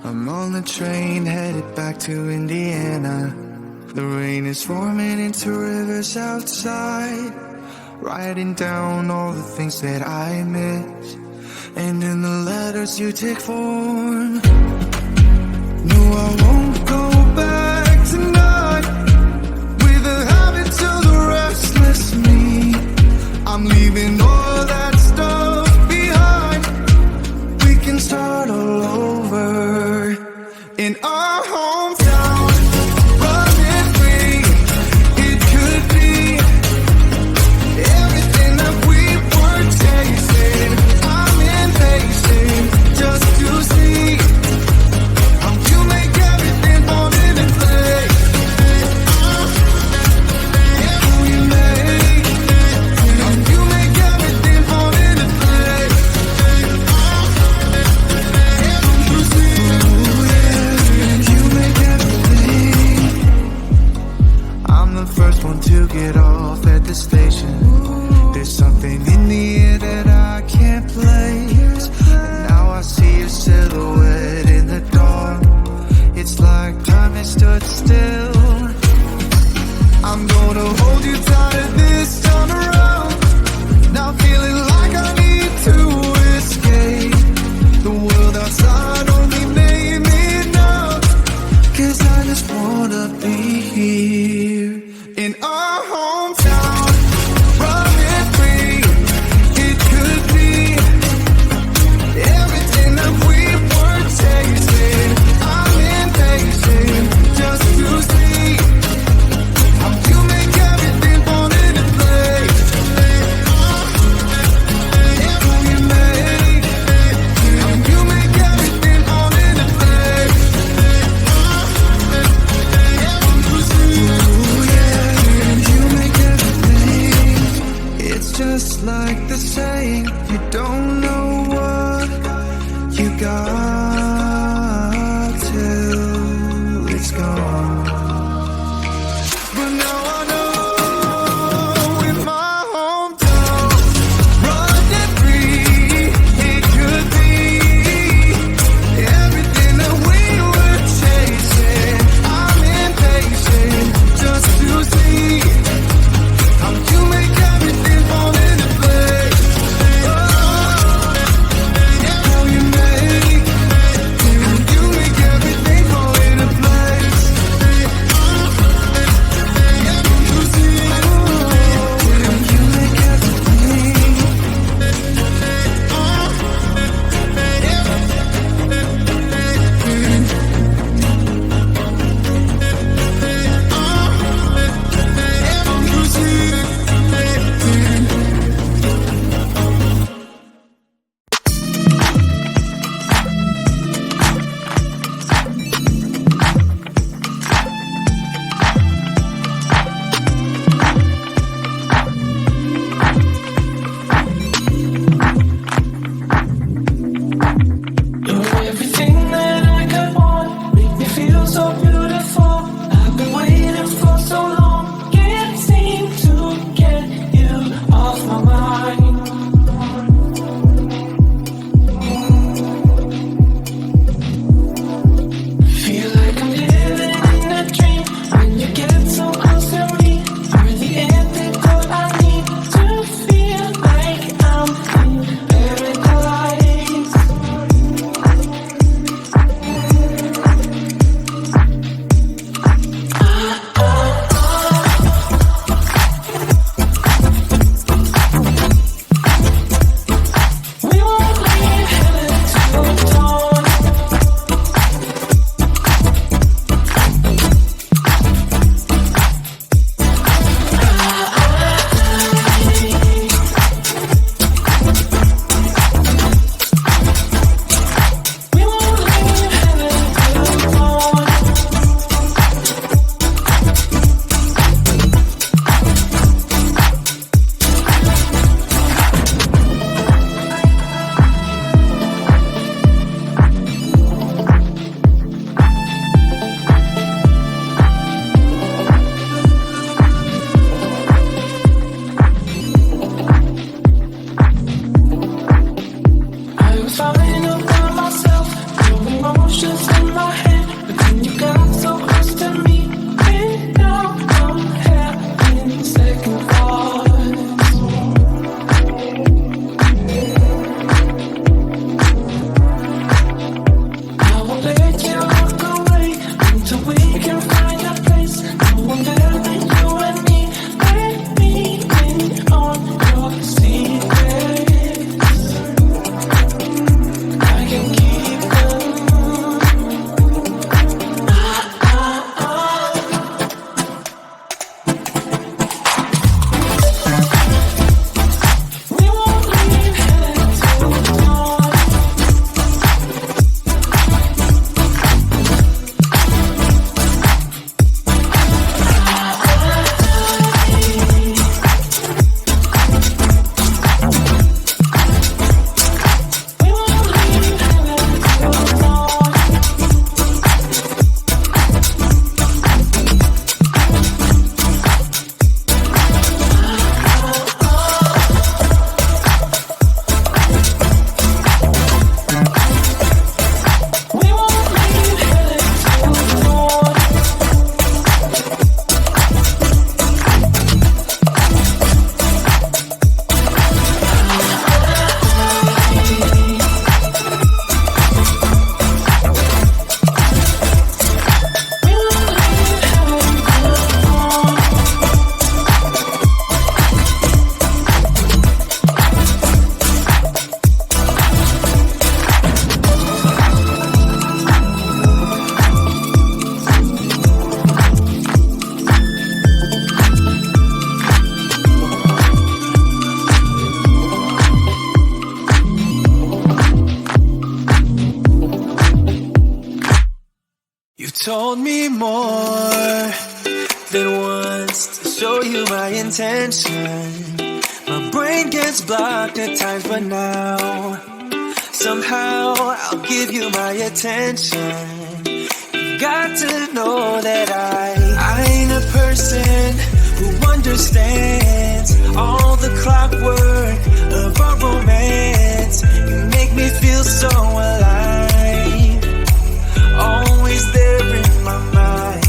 I'm on the train headed back to Indiana. The rain is forming into rivers outside, writing down all the things that I miss, and in the letters you take form. No, I won't go back tonight with a habit to the restless me. I'm leaving all that stuff behind. We can start all over in our hometown, running free. It could be everything that we were chasing. I'm impatient just to see how you make everything fall into place. How you make everything fall into place. I'm the first one to get off at the station. There's something in the air that I can't place. And now I see your silhouette in the dark. It's like time has stood still. I'm gonna hold you tighter this time around. Now feeling like I need to escape. The world outside only made me numb. 'Cause I just wanna be here in our hometown, running free. It could be everything that we were chasing. I'm impatient just to see how you make everything fall into place. How you make everything fall into place. It's just like the saying, you don't know what you got till it's gone. But now I know in my hometown, running free, it could be everything that we were chasing. I'm impatient just to see how you make everything fall into place. How you make told me more than once to show you my intention. My brain gets blocked at times, but now somehow I'll give you my attention. You got to know that I ain't a person who understands all the clockwork of our romance. You make me feel so alive, always there in my mind.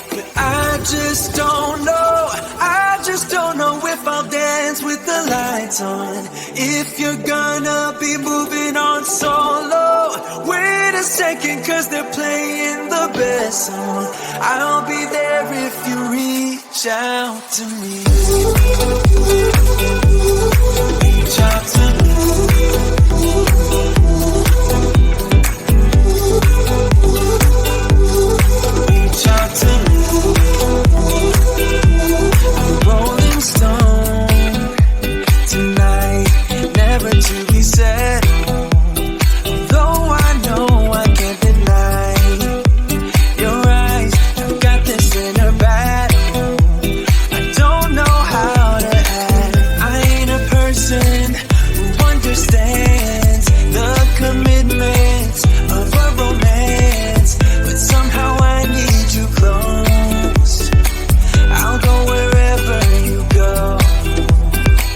But I just don't know, I just don't know if I'll dance with the lights on. If you're gonna be moving on solo, wait a second, cause they're playing the best song. I'll be there if you reach out to me. Reach out to me. Reach out to me. I'm Rolling Stone tonight, never to be settled. Though I know I can't deny your eyes have got this inner battle. I don't know how to act. I ain't a person who understands the commitments of a romance, but somehow I need you close. I'll go wherever you go.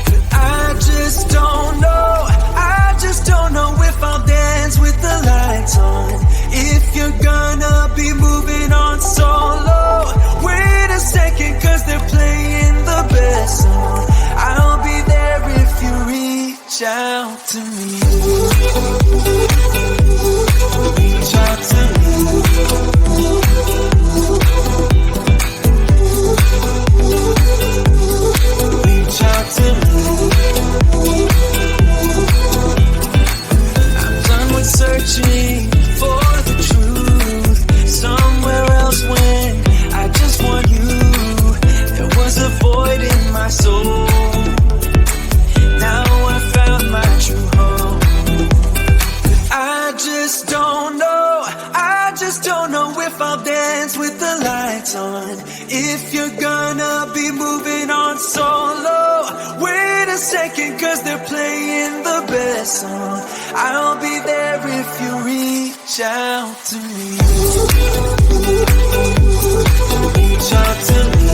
But I just don't know, I just don't know if I'll dance with the lights on. If you're gonna be moving on solo, wait a second, cause they're playing the best song. I'll be there if you reach out to me. Reach out to me. Reach out to me. I'm done with searching for the truth somewhere else when I just want you. There was a void in my soul. Now I found my true home. But I just don't know, I just don't know if I'll dance with the lights on. If you're gonna be moving on solo, wait a second, cause they're playing the best song. I'll be there if you reach out to me. Reach out to me.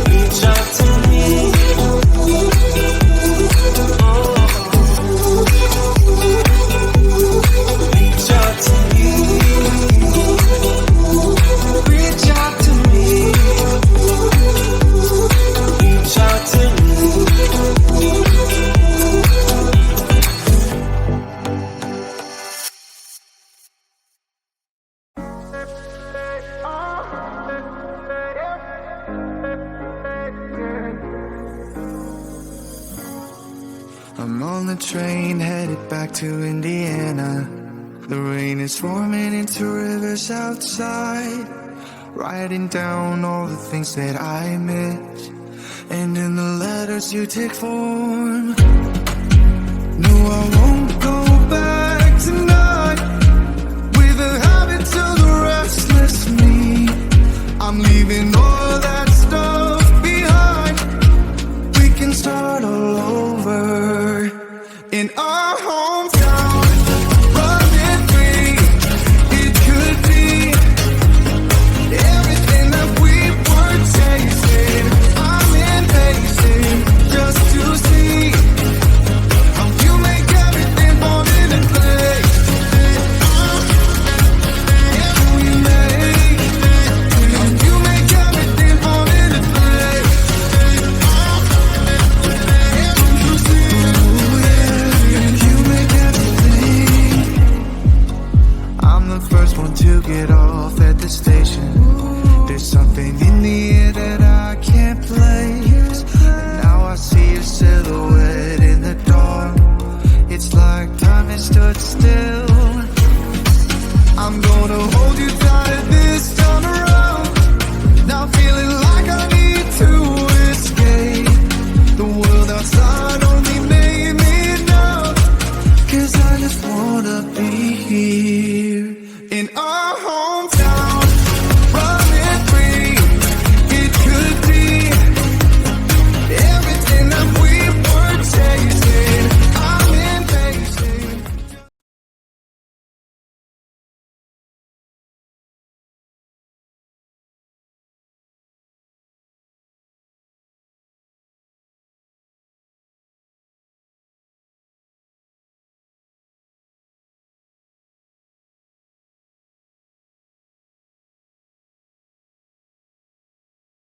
Reach out to me. Oh. Reach out to me. Reach out to me. Reach out to me. I'm on the train headed back to Indiana. The rain is forming into rivers outside, writing down all the things that I miss, and in the letters you take form. No, I won't go back tonight with the habits of the restless me. I'm leaving all